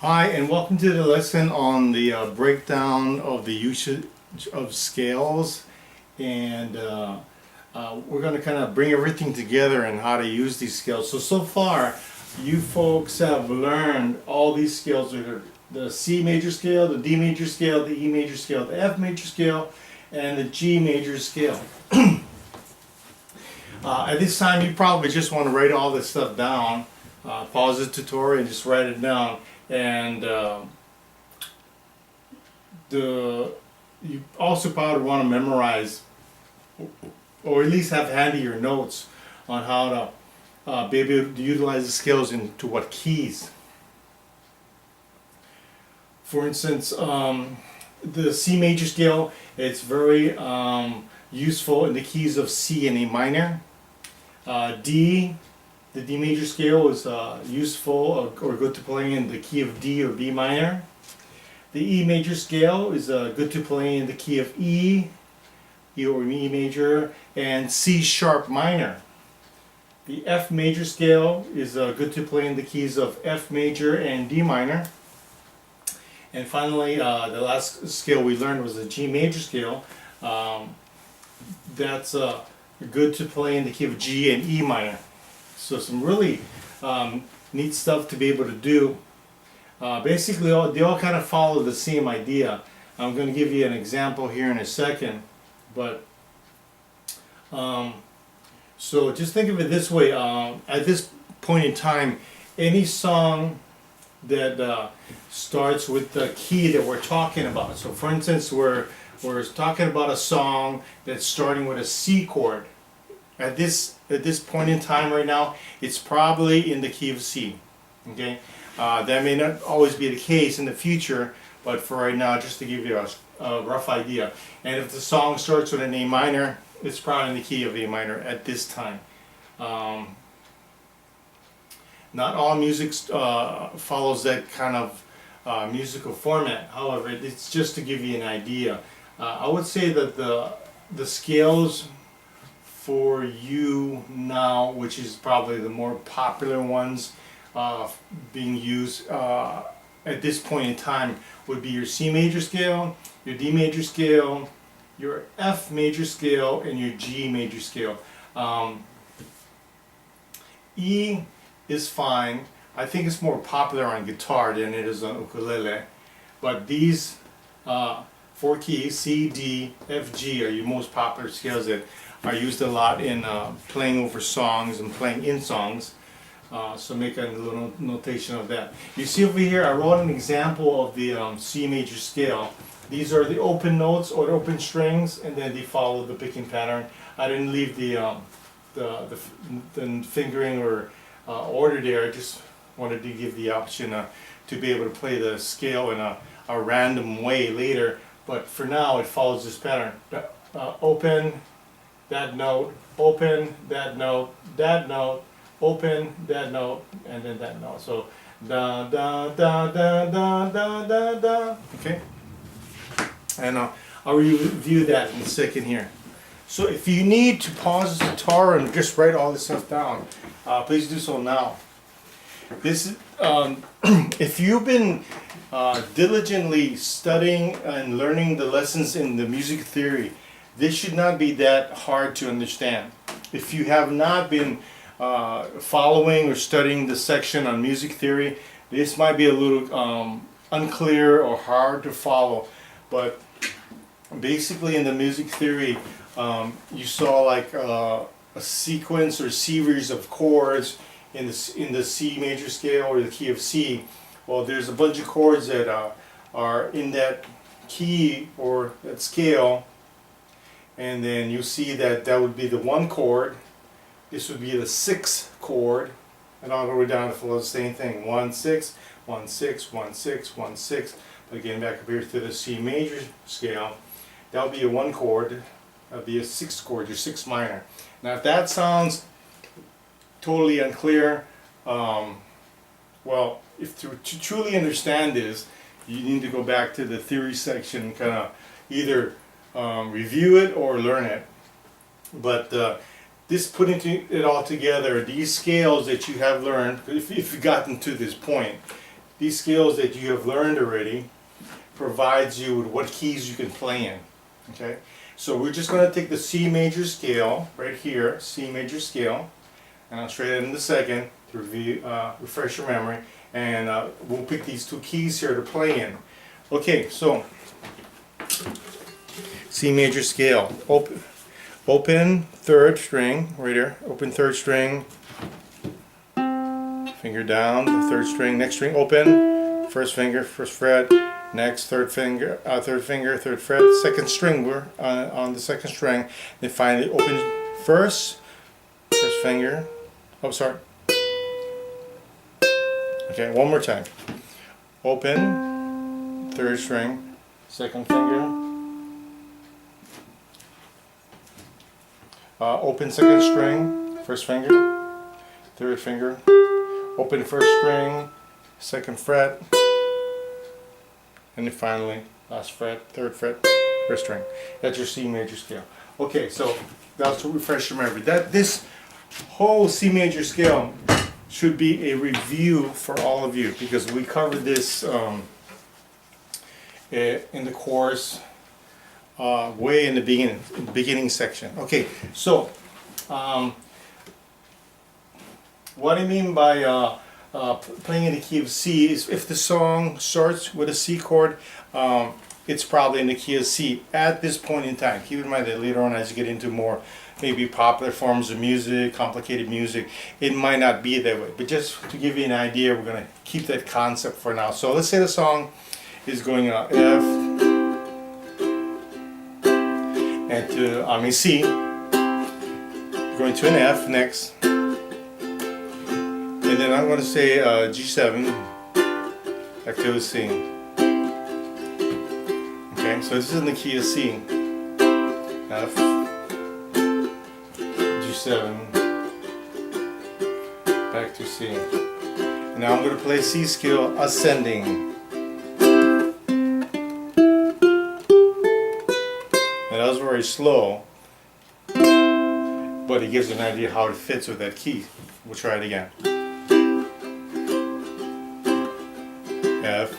Hi, and welcome to the lesson on the breakdown of the usage of scales. And we're going to kind of bring everything together and how to use these scales. So far, you folks have learned all these scales. The C major scale, the D major scale, the E major scale, the F major scale, and the G major scale. At this time, you probably just want to write all this stuff down. Pause the tutorial and just write it down. And you also probably want to memorize, or at least have handy your notes on how to be able to utilize the scales into what keys. For instance, the C major scale, it's very useful in the keys of C and A minor. The D major scale is useful or good to play in the key of D or B minor. The E major scale is good to play in the key of E or E major, and C sharp minor. The F major scale is good to play in the keys of F major and D minor. And finally, the last scale we learned was the G major scale. That's good to play in the key of G and E minor. So some really neat stuff to be able to do. Basically, they all kind of follow the same idea. I'm going to give you an example here in a second. But so just think of it this way. At this point in time, any song that starts with the key that we're talking about. So for instance, we're talking about a song that's starting with a C chord. At this point in time right now, it's probably in the key of C. Okay, that may not always be the case in the future, but for right now, just to give you a rough idea. And if the song starts with an A minor, it's probably in the key of A minor at this time. Not all music follows that kind of musical format. However, it's just to give you an idea. I would say that the scales for you now, which is probably the more popular ones being used at this point in time, would be your C major scale, your D major scale, your F major scale, and your G major scale. E is fine. I think it's more popular on guitar than it is on ukulele. But these four keys, C, D, F, G, are your most popular scales that are used a lot in playing over songs and playing in songs. So make a little notation of that. You see over here, I wrote an example of the C major scale. These are the open notes or open strings, and then they follow the picking pattern. I didn't leave the fingering or order there. I just wanted to give the option to be able to play the scale in a random way later. But for now, it follows this pattern. Open, that note, open, that note, open, that note, and then that note. So da da da da da da da da. Okay, and I'll review that in a second here. So if you need to pause the guitar and just write all this stuff down, please do so now. This is if you've been diligently studying and learning the lessons in the music theory, this should not be that hard to understand. If you have not been following or studying the section on music theory, this might be a little unclear or hard to follow. But basically in the music theory, you saw like a sequence or series of chords in the C major scale or the key of C. Well, there's a bunch of chords that are in that key or that scale, and then you see that would be the one chord. This would be the sixth chord, and all the way down to follow the same thing: 1 6 1 6 1 6 1 6. But again, back up here to the C major scale, that would be a one chord. That would be a sixth chord, your sixth minor. Now, if that sounds totally unclear, well, if to truly understand this, you need to go back to the theory section and kind of either review it or learn it. But this putting it all together, these scales that you have learned, if you've gotten to this point, these scales that you have learned already provides you with what keys you can play in. Okay, so we're just going to take the C major scale right here, C major scale, and I'll show you that in a second to review, refresh your memory, and we'll pick these two keys here to play in. Okay, so C major scale, open third string, right here, open third string, finger down, the third string, next string open, first finger, first fret, next third finger, third fret, second string, we're on the second string, then finally open first finger, oh sorry, okay, one more time, open third string, second finger, open second string, first finger, third finger, open first string, second fret, and then finally last fret, third fret, first string. That's your C major scale. Okay, so that's to refresh your memory. This whole C major scale should be a review for all of you because we covered this in the course way in the beginning section. Okay, so what I mean by playing in the key of C is if the song starts with a C chord, it's probably in the key of C at this point in time. Keep in mind that later on as you get into more maybe popular forms of music, complicated music, it might not be that way. But just to give you an idea, we're going to keep that concept for now. So let's say the song is going F and to C, going to an F next. And then I'm going to say G7 back to a C. Okay, so this is in the key of C. F, G7, back to C. And now I'm going to play C scale ascending. Now that was very slow, but it gives you an idea how it fits with that key. We'll try it again. F,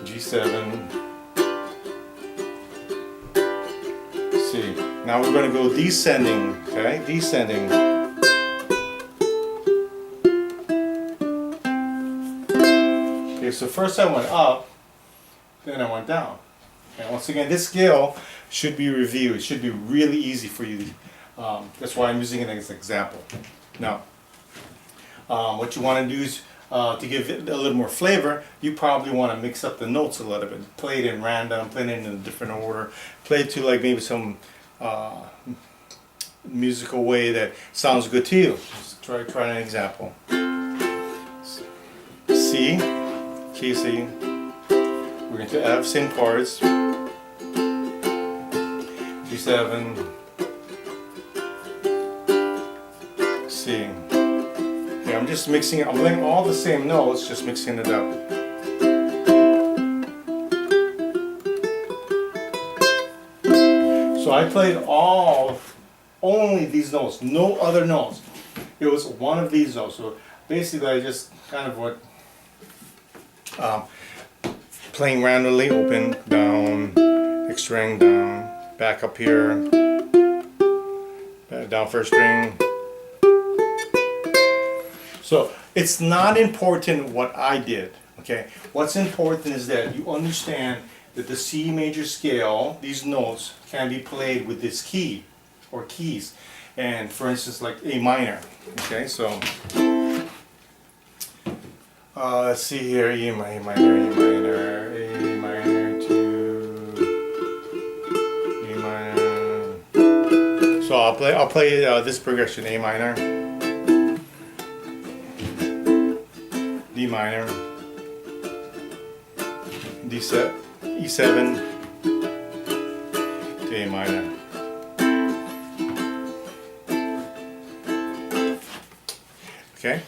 G7, C. Now we're going to go descending, okay? Descending. Okay, so first I went up, then I went down. Okay, once again, this scale should be reviewed. It should be really easy for you. That's why I'm using it as an example. Now, what you want to do is to give it a little more flavor, you probably want to mix up the notes a little bit. Play it in random, play it in a different order, play it to like maybe some musical way that sounds good to you. Just try an example. C, key C, we're going to F, same chords, G7, C. I'm just mixing it, I'm playing all the same notes, just mixing it up. So I played only these notes, no other notes. It was one of these notes. So basically I just kind of what, playing randomly, open, down, next string, down, back up here, back down first string. So it's not important what I did, okay? What's important is that you understand that the C major scale, these notes, can be played with this key or keys. And for instance, like A minor, okay? So let's see here, A minor to A minor. So I'll play this progression: A minor, D minor, D7, E7 to A minor. Okay,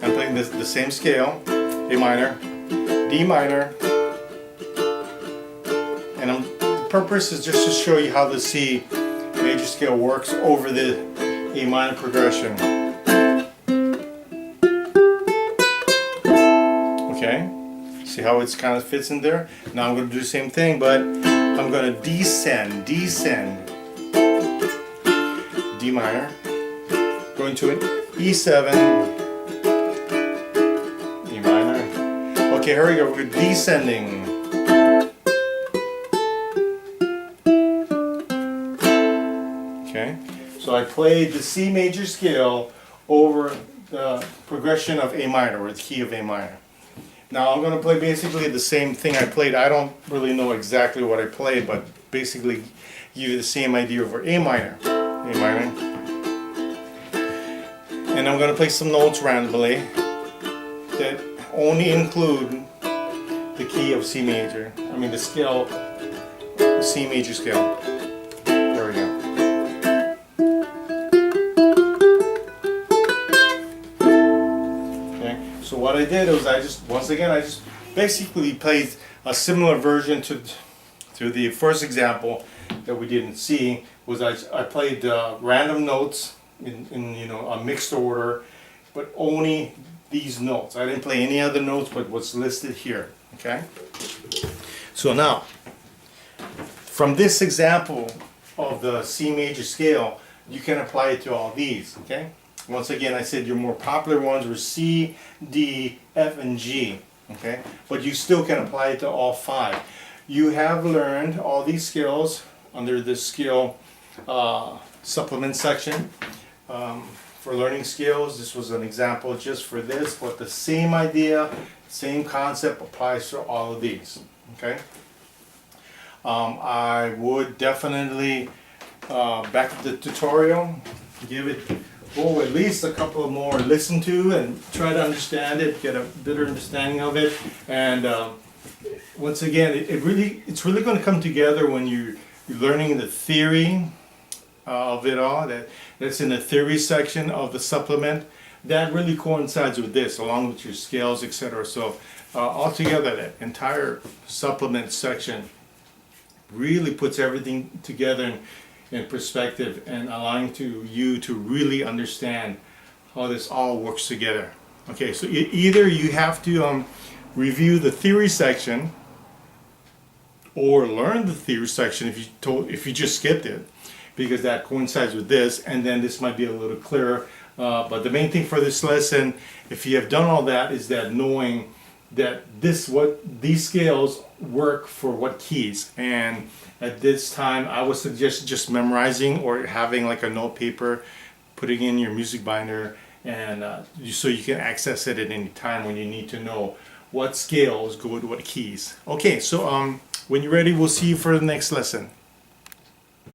I'm playing the same scale: A minor, D minor, and the purpose is just to show you how the C major scale works over the A minor progression. See how it kind of fits in there? Now I'm going to do the same thing, but I'm going to descend, D minor, going to an E7, E minor. Okay, here we go. We're descending. Okay, so I played the C major scale over the progression of A minor, or the key of A minor. Now I'm going to play basically the same thing I played. I don't really know exactly what I played, but basically give you the same idea over A minor. A minor. And I'm going to play some notes randomly that only include the key of C major. I mean the scale, the C major scale. There we go. So what I did was I just basically played a similar version to the first example that we didn't see. Was I played random notes in you know a mixed order, but only these notes. I didn't play any other notes but what's listed here. Okay. So now, from this example of the C major scale, you can apply it to all these. Okay. Once again, I said your more popular ones were C, D, F, and G, okay? But you still can apply it to all 5. You have learned all these skills under the skill supplement section. For learning skills, this was an example just for this, but the same idea, same concept applies to all of these, okay? I would definitely, back to the tutorial, give it at least a couple more listen to and try to understand it, get a better understanding of it. And once again, it's really going to come together when you're learning the theory of it all. That's in the theory section of the supplement. That really coincides with this, along with your scales, etc. So altogether, that entire supplement section really puts everything together in perspective and allowing you to really understand how this all works together. Okay, so either you have to review the theory section or learn the theory section if you just skipped it, because that coincides with this, and then this might be a little clearer. But the main thing for this lesson, if you have done all that, is that knowing that these scales work for what keys. And at this time, I would suggest just memorizing or having like a note paper, putting in your music binder, and so you can access it at any time when you need to know what scales go with what keys. Okay, so when you're ready, we'll see you for the next lesson.